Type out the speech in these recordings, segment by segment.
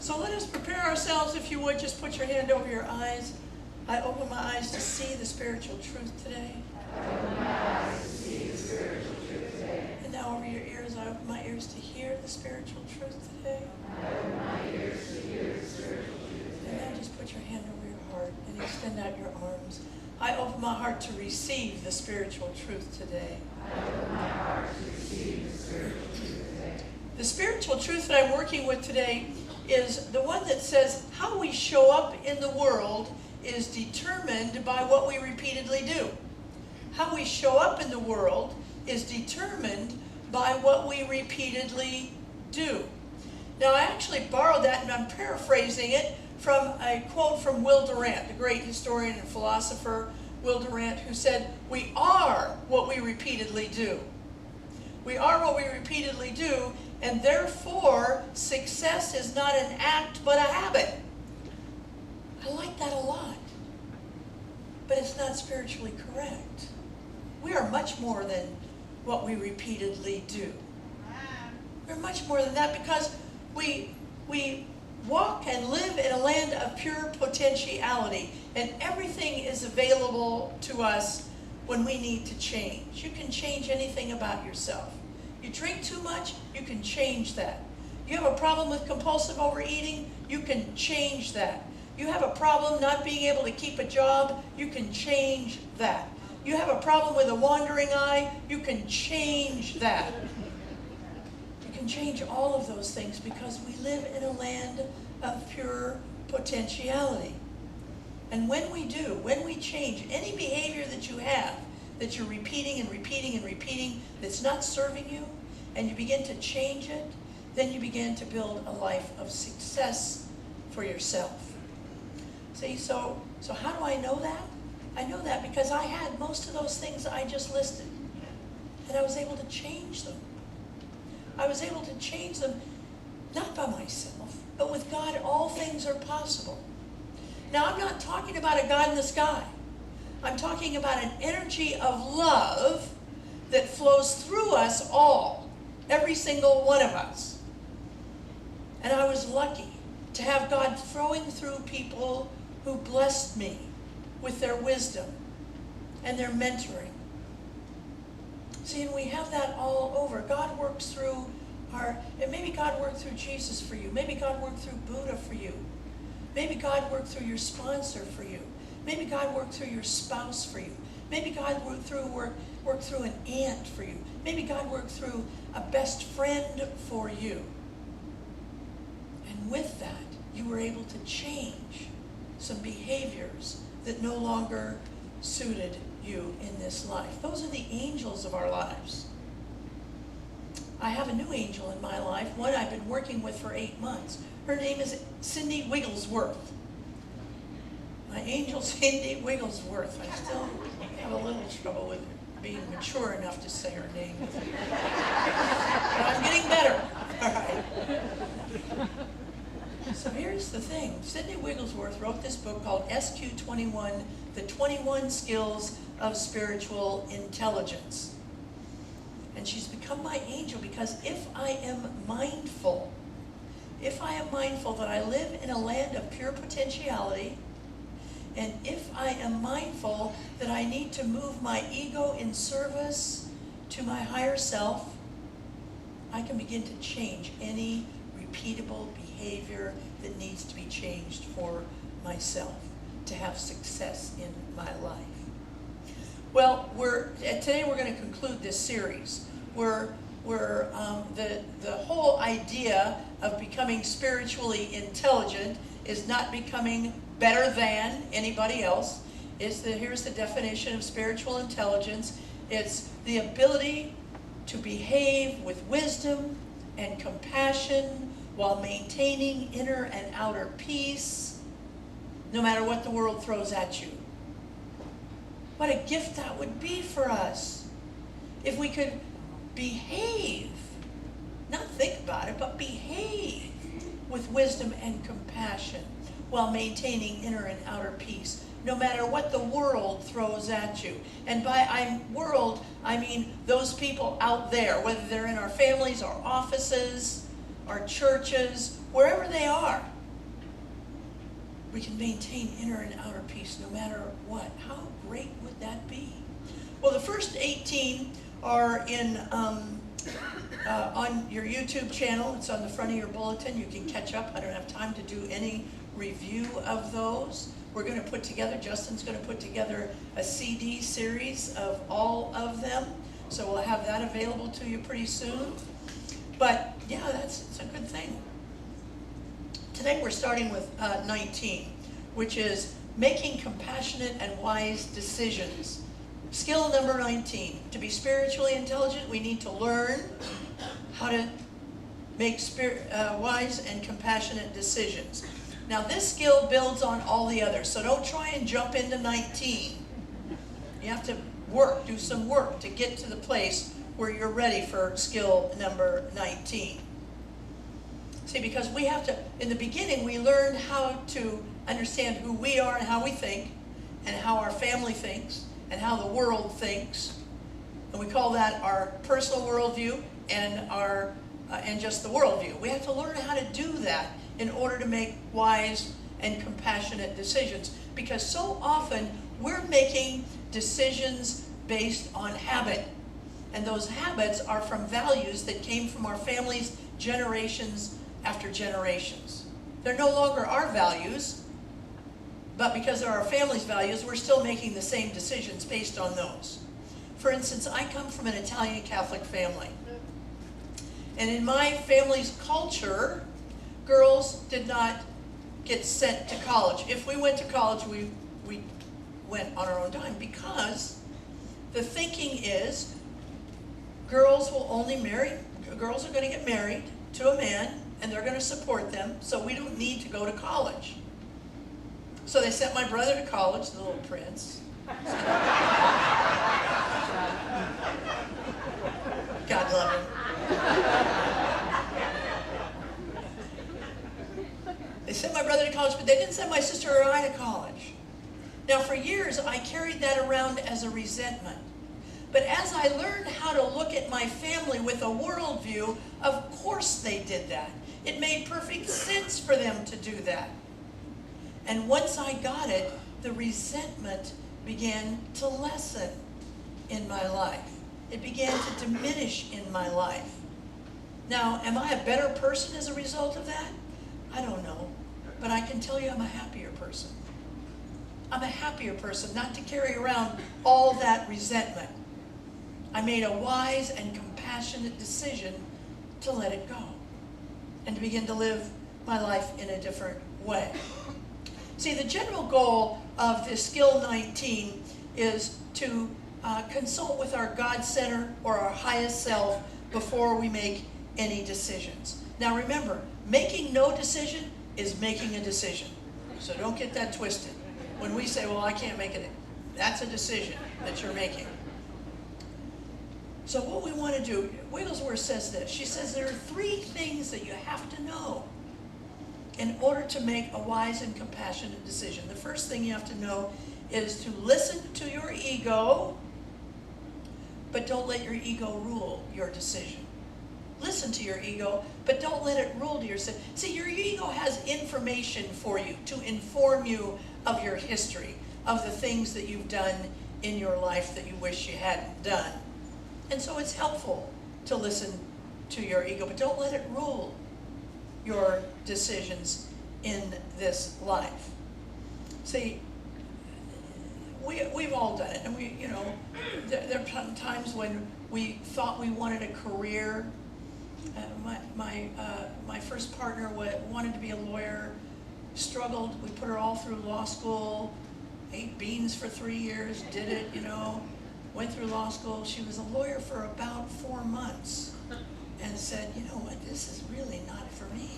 So let us prepare ourselves, if you would, just put your hand over your eyes. I open my eyes to see the spiritual truth today. I open my eyes to see the spiritual truth today. And now over your ears, I open my ears to hear the spiritual truth today. I open my ears to hear the spiritual truth And today. now just put your hand over your heart and extend out your arms. I open my heart to receive the spiritual truth today. I open my heart to receive the spiritual truth today. The spiritual truth that I'm working with today is the one that says how we show up in the world is determined by what we repeatedly do. How we show up in the world is determined by what we repeatedly do. Now, I actually borrowed that, and I'm paraphrasing it from a quote from Will Durant, the great historian and philosopher Will Durant, who said, "We are what we repeatedly do." We are what we repeatedly do, and therefore success is not an act but a habit. I like that a lot, but it's not spiritually correct. We are much more than what we repeatedly do. We're much more than that, because we walk and live in a land of pure potentiality, and everything is available to us when we need to change. You can change anything about yourself. You drink too much, you can change that. You have a problem with compulsive overeating, you can change that. You have a problem not being able to keep a job, you can change that. You have a problem with a wandering eye, you can change that. You can change all of those things, because we live in a land of pure potentiality. And when we do, when we change any behavior that you have, that you're repeating and repeating and repeating, that's not serving you, and you begin to change it, then you begin to build a life of success for yourself. See, so how do I know that? I know that because I had most of those things I just listed, and I was able to change them. I was able to change them, not by myself, but with God, all things are possible. Now, I'm not talking about a God in the sky. I'm talking about an energy of love that flows through us all, every single one of us. And I was lucky to have God flowing through people who blessed me with their wisdom and their mentoring. See, and we have that all over. God works through and maybe God worked through Jesus for you. Maybe God worked through Buddha for you. Maybe God worked through your sponsor for you. Maybe God worked through your spouse for you. Maybe God worked through an aunt for you. Maybe God worked through a best friend for you. And with that, you were able to change some behaviors that no longer suited you in this life. Those are the angels of our lives. I have a new angel in my life, one I've been working with for 8 months. Her name is Cindy Wigglesworth. My angel, Cindy Wigglesworth. I still have a little trouble with being mature enough to say her name. But I'm getting better. All right. So here's the thing. Cindy Wigglesworth wrote this book called SQ21, The 21 Skills of Spiritual Intelligence. And she's become my angel because if I am mindful that I live in a land of pure potentiality, and if I am mindful that I need to move my ego in service to my higher self, I can begin to change any repeatable behavior that needs to be changed for myself to have success in my life. Well, today we're going to conclude this series. The whole idea of becoming spiritually intelligent is not becoming better than anybody else. Here's the definition of spiritual intelligence. It's the ability to behave with wisdom and compassion while maintaining inner and outer peace, no matter what the world throws at you. What a gift that would be for us if we could behave, not think about it, but behave with wisdom and compassion while maintaining inner and outer peace, no matter what the world throws at you. And by world, I mean those people out there, whether they're in our families, our offices, our churches, wherever they are. We can maintain inner and outer peace no matter what. How great would that be? Well, the first 18 are in on your YouTube channel. It's on the front of your bulletin. You can catch up. I don't have time to do any review of those. We're going to put together, Justin's going to put together a CD series of all of them. So we'll have that available to you pretty soon. But yeah, it's a good thing. Today we're starting with 19, which is making compassionate and wise decisions. Skill number 19. To be spiritually intelligent, we need to learn how to make wise and compassionate decisions. Now this skill builds on all the others, so don't try and jump into 19. You have to do some work to get to the place where you're ready for skill number 19. See, because we have to, in the beginning, we learn how to understand who we are and how we think, and how our family thinks, and how the world thinks. And we call that our personal worldview and just the worldview. We have to learn how to do that in order to make wise and compassionate decisions. Because so often we're making decisions based on habit. And those habits are from values that came from our families generations after generations. They're no longer our values, but because they're our family's values, we're still making the same decisions based on those. For instance, I come from an Italian Catholic family. And in my family's culture, girls did not get sent to college. If we went to college, we went on our own dime, because the thinking is girls are going to get married to a man, and they're going to support them, so we don't need to go to college. So they sent my brother to college, the little prince. God love him. They sent my brother to college, but they didn't send my sister or I to college. Now, for years, I carried that around as a resentment. But as I learned how to look at my family with a worldview, of course they did that. It made perfect sense for them to do that. And once I got it, the resentment began to lessen in my life. It began to diminish in my life. Now, am I a better person as a result of that? I don't know. But I can tell you I'm a happier person. I'm a happier person not to carry around all that resentment. I made a wise and compassionate decision to let it go and to begin to live my life in a different way. See, the general goal of this skill 19 is to consult with our God Center or our highest self before we make any decisions. Now remember, making no decision is making a decision. So don't get that twisted. When we say, well, I can't make it, that's a decision that you're making. So what we want to do, Wigglesworth says this. She says there are 3 things that you have to know in order to make a wise and compassionate decision. The first thing you have to know is to listen to your ego, but don't let your ego rule your decision. Listen to your ego, but don't let it rule your decision. See, your ego has information for you to inform you of your history, of the things that you've done in your life that you wish you hadn't done. And so it's helpful to listen to your ego, but don't let it rule your decisions in this life. See, we've all done it, and there are times when we thought we wanted a career. My first partner wanted to be a lawyer, struggled. We put her all through law school, ate beans for 3 years, did it, went through law school. She was a lawyer for about 4 months and said, you know what, this is really not for me.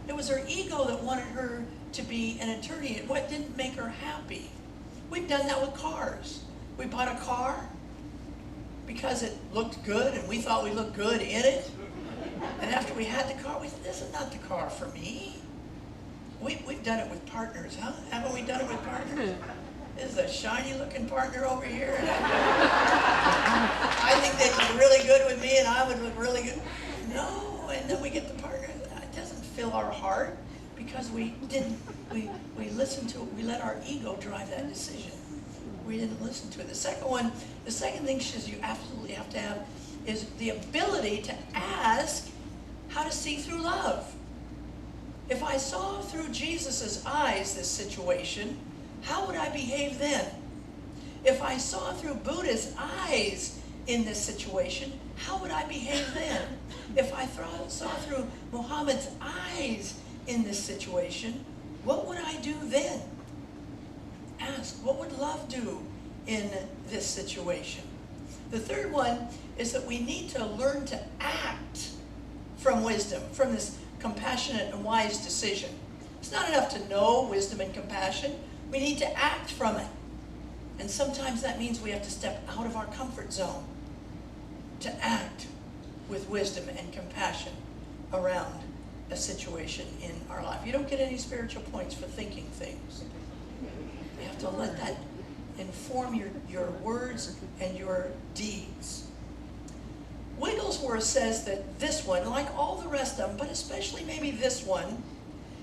It was her ego that wanted her to be an attorney. What didn't make her happy? We've done that with cars. We bought a car because it looked good and we thought we looked good in it. And after we had the car, we said, this is not the car for me. We've done it with partners, huh? Haven't we done it with partners? This is a shiny looking partner over here. I think they'd look really good with me and I would look really good. No, and then we get the partner. It doesn't fill our heart. Because we listened to it, we let our ego drive that decision. We didn't listen to it. The second thing she says you absolutely have to have is the ability to ask how to see through love. If I saw through Jesus' eyes this situation, how would I behave then? If I saw through Buddha's eyes in this situation, how would I behave then? If I saw through Muhammad's eyes in this situation, what would I do then? Ask, what would love do in this situation? The third one is that we need to learn to act from wisdom, from this compassionate and wise decision. It's not enough to know wisdom and compassion. We need to act from it. And sometimes that means we have to step out of our comfort zone to act with wisdom and compassion around a situation in our life. You don't get any spiritual points for thinking things. You have to let that inform your words and your deeds. Wigglesworth says that this one, like all the rest of them, but especially maybe this one,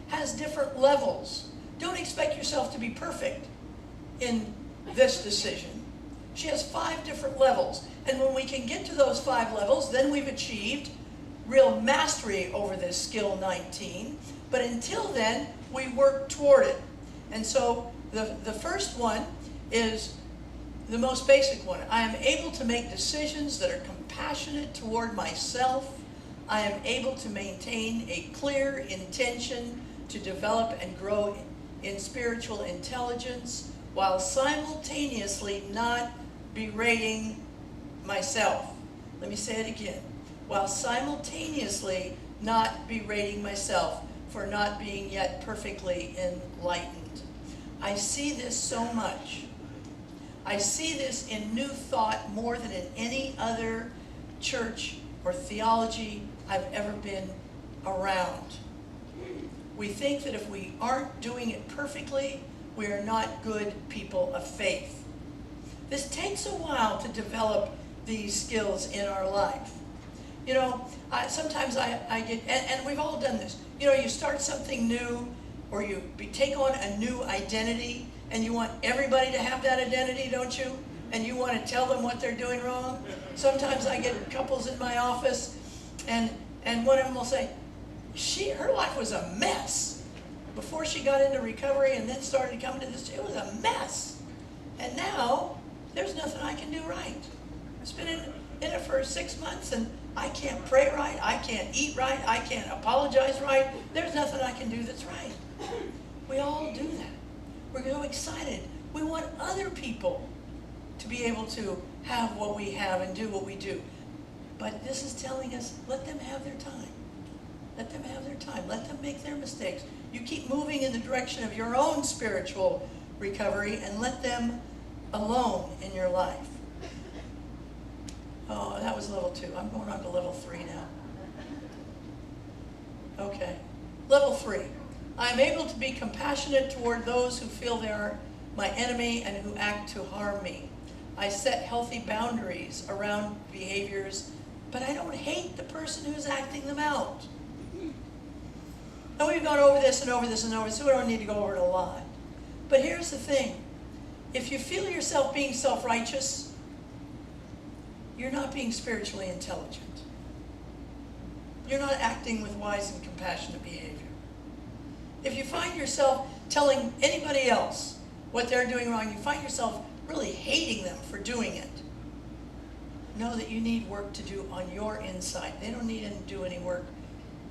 has different levels. Don't expect yourself to be perfect in this decision. She has 5 different levels. And when we can get to those 5 levels, then we've achieved real mastery over this skill 19. But until then, we work toward it. And so the first one is the most basic one. I am able to make decisions that are compassionate toward myself. I am able to maintain a clear intention to develop and grow in spiritual intelligence while simultaneously not berating myself. Let me say it again. While simultaneously not berating myself for not being yet perfectly enlightened. I see this so much. I see this in New Thought more than in any other church or theology I've ever been around. We think that if we aren't doing it perfectly, we are not good people of faith. This takes a while to develop these skills in our life. You know, sometimes I get, and we've all done this, you know, you start something new, or you take on a new identity, and you want everybody to have that identity, don't you? And you want to tell them what they're doing wrong. Sometimes I get couples in my office, and one of them will say, her life was a mess before she got into recovery and then started coming to this. It was a mess. And now, there's nothing I can do right. I've been in it for 6 months, and I can't pray right, I can't eat right, I can't apologize right. There's nothing I can do that's right. We all do that. We're so excited. We want other people to be able to have what we have and do what we do. But this is telling us, let them have their time. Let them have their time. Let them make their mistakes. You keep moving in the direction of your own spiritual recovery and let them alone in your life. Oh, that was level 2. I'm going on to level 3 now. Okay. Level 3. I am able to be compassionate toward those who feel they are my enemy and who act to harm me. I set healthy boundaries around behaviors, but I don't hate the person who's acting them out. Now we've gone over this and over this and over this, so we don't need to go over it a lot. But here's the thing. If you feel yourself being self-righteous, you're not being spiritually intelligent. You're not acting with wise and compassionate behavior. If you find yourself telling anybody else what they're doing wrong, you find yourself really hating them for doing it, know that you need work to do on your inside. They don't need to do any work.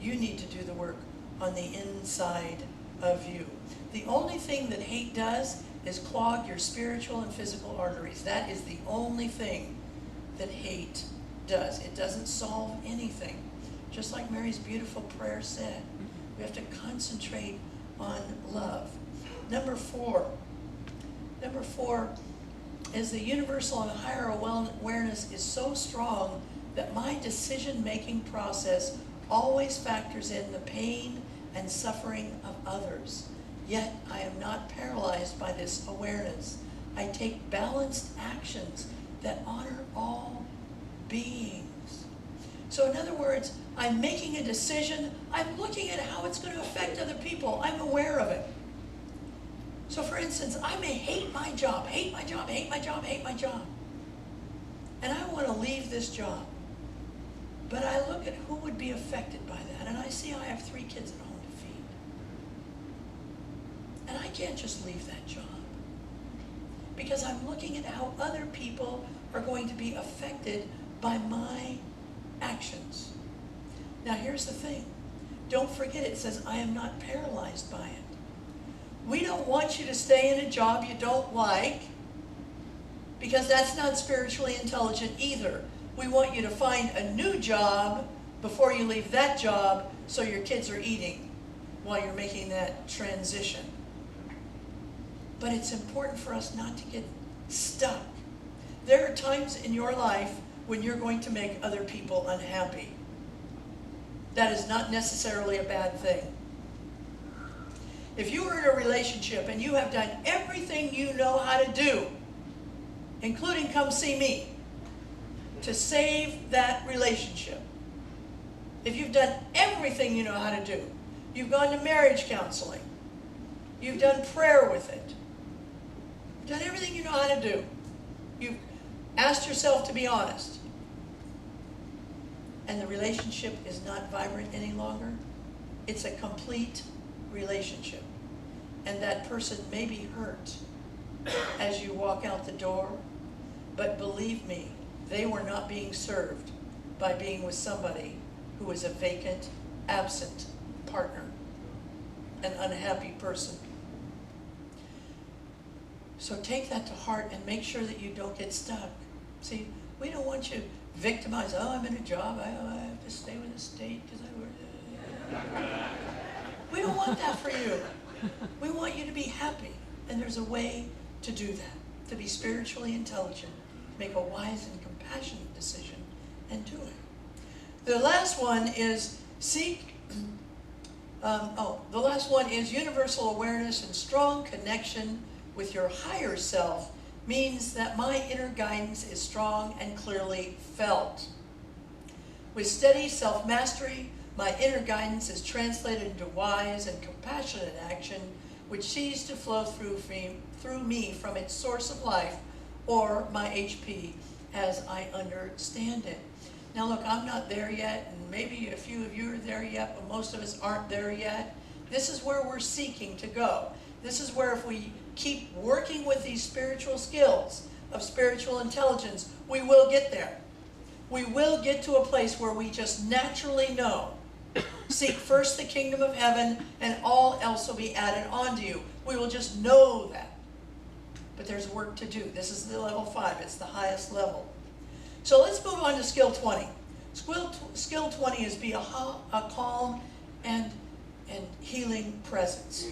You need to do the work on the inside of you. The only thing that hate does is clog your spiritual and physical arteries. That is the only thing that hate does. It doesn't solve anything. Just like Mary's beautiful prayer said, we have to concentrate on love. Number 4 is the universal and higher awareness is so strong that my decision-making process always factors in the pain and suffering of others. Yet I am not paralyzed by this awareness. I take balanced actions that honor all beings. So So in other words, I'm making a decision, I'm looking at how it's going to affect other people, I'm aware of it. So for instance, I may hate my job, hate my job, hate my job, hate my job. And I want to leave this job. But I look at who would be affected by that, and I see I have 3 kids at home to feed. And I can't just leave that job. Because I'm looking at how other people are going to be affected by my actions. Now here's the thing. Don't forget it says, I am not paralyzed by it. We don't want you to stay in a job you don't like, because that's not spiritually intelligent either. We want you to find a new job before you leave that job so your kids are eating while you're making that transition. But it's important for us not to get stuck. There are times in your life when you're going to make other people unhappy. That is not necessarily a bad thing. If you are in a relationship and you have done everything you know how to do, including come see me, to save that relationship, if you've done everything you know how to do, you've gone to marriage counseling, you've done prayer with it, you've done everything you know how to do, you've asked yourself to be honest, and the relationship is not vibrant any longer, it's a complete relationship. And that person may be hurt as you walk out the door, but believe me, they were not being served by being with somebody who was a vacant, absent partner, an unhappy person. So take that to heart and make sure that you don't get stuck. See, we don't want you victimized. Oh, I'm in a job. I have to stay with the state because I work. We don't want that for you. We want you to be happy. And there's a way to do that, to be spiritually intelligent, make a wise and compassionate decision, and do it. The last one is the last one is universal awareness and strong connection with your higher self means that my inner guidance is strong and clearly felt. With steady self-mastery, my inner guidance is translated into wise and compassionate action, which sees to flow through me from its source of life, or my HP, as I understand it. Now look, I'm not there yet, and maybe a few of you are there yet, but most of us aren't there yet. This is where we're seeking to go. This is where if we keep working with these spiritual skills of spiritual intelligence, we will get there. We will get to a place where we just naturally know. Seek first the kingdom of heaven, and all else will be added onto you. We will just know that. But there's work to do. This is the level 5. It's the highest level. So let's move on to skill 20. Skill 20 is be a calm and healing presence.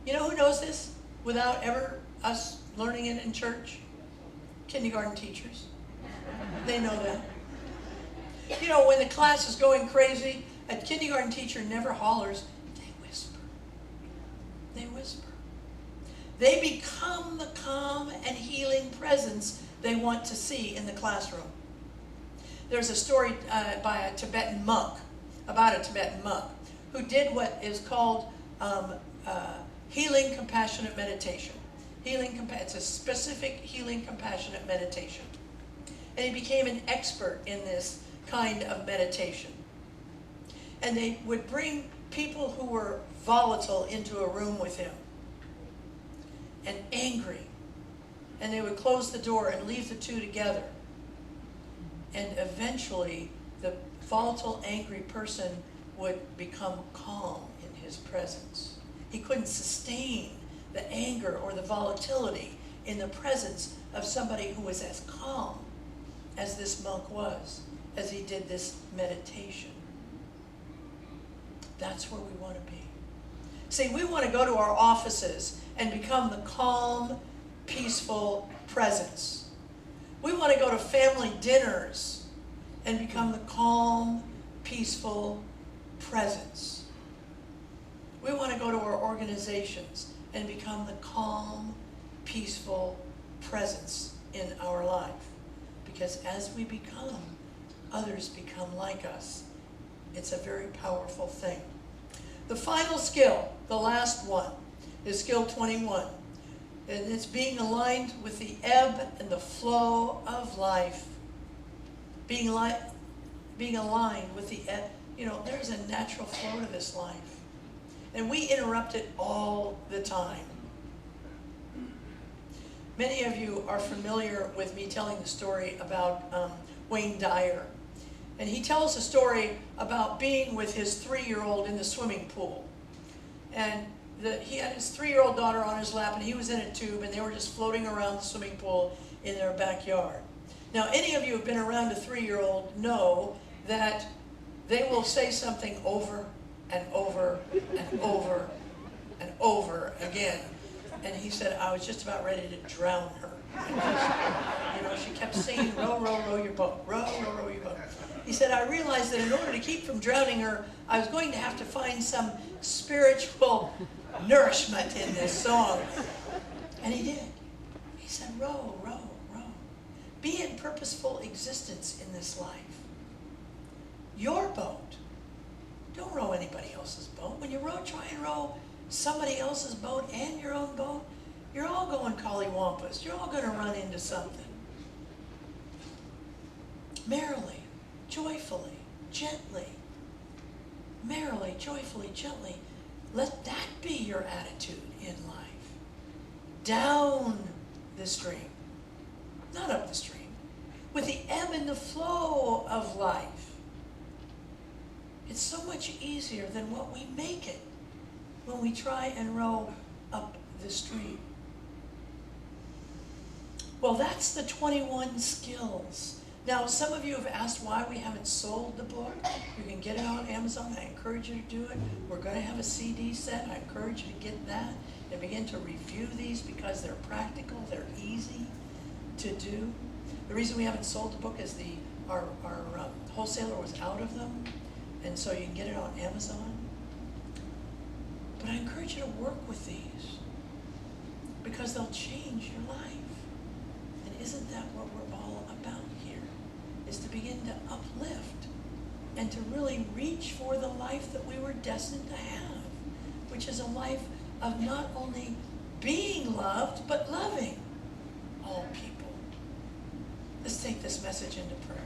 You know who knows this without ever us learning it in church? Kindergarten teachers. They know that. You know, when the class is going crazy, a kindergarten teacher never hollers. They whisper. They whisper. They become the calm and healing presence they want to see in the classroom. There's a story by a Tibetan monk, about a Tibetan monk, who did what is called healing compassionate meditation. It's a specific healing compassionate meditation. And he became an expert in this kind of meditation. And they would bring people who were volatile into a room with him and angry. And they would close the door and leave the two together. And eventually, the volatile, angry person would become calm in his presence. He couldn't sustain the anger or the volatility in the presence of somebody who was as calm as this monk was, as he did this meditation. That's where we want to be. See, we want to go to our offices and become the calm, peaceful presence. We want to go to family dinners and become the calm, peaceful presence. We want to go to our organizations and become the calm, peaceful presence in our life. Because as we become others become like us. It's a very powerful thing. The final skill, the last one, is skill 21. And it's being aligned with the ebb and the flow of life. Being aligned with the ebb. You know, there's a natural flow to this life. And we interrupt it all the time. Many of you are familiar with me telling the story about Wayne Dyer. And he tells a story about being with his 3-year-old in the swimming pool. And he had his 3-year-old daughter on his lap, and he was in a tube, and they were just floating around the swimming pool in their backyard. Now, any of you who have been around a 3-year-old know that they will say something over and over and over and over again. And he said, I was just about ready to drown her. She kept singing, row, row, row your boat, row, row, row your boat. He said, I realized that in order to keep from drowning her, I was going to have to find some spiritual nourishment in this song. And he did. He said, row, row, row. Be in purposeful existence in this life. Your boat. Don't row anybody else's boat. When you row, try and row somebody else's boat and your own boat. You're all going collywampus. You're all going to run into something. Merrily, joyfully, gently. Merrily, joyfully, gently. Let that be your attitude in life. Down the stream, not up the stream, with the ebb and the flow of life. It's so much easier than what we make it when we try and row up the stream. Well, that's the 21 skills. Now, some of you have asked why we haven't sold the book. You can get it on Amazon. I encourage you to do it. We're going to have a CD set. I encourage you to get that and begin to review these because they're practical. They're easy to do. The reason we haven't sold the book is our wholesaler was out of them, and so you can get it on Amazon. But I encourage you to work with these because they'll change your life. And isn't that what we're all about here? Is to begin to uplift and to really reach for the life that we were destined to have, which is a life of not only being loved, but loving all people. Let's take this message into prayer.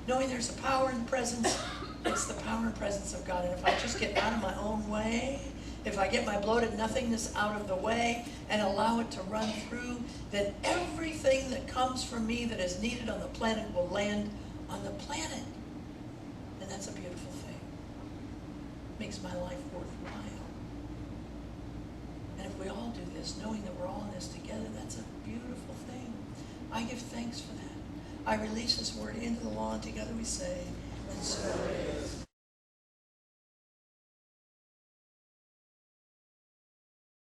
Knowing there's a power in presence, it's the power and presence of God. And if I just get out of my own way, if I get my bloated nothingness out of the way and allow it to run through, then everything that comes from me that is needed on the planet will land on the planet. And that's a beautiful thing. Makes my life worthwhile. And if we all do this, knowing that we're all in this together, that's a beautiful thing. I give thanks for that. I release this word into the law, and together we say, and so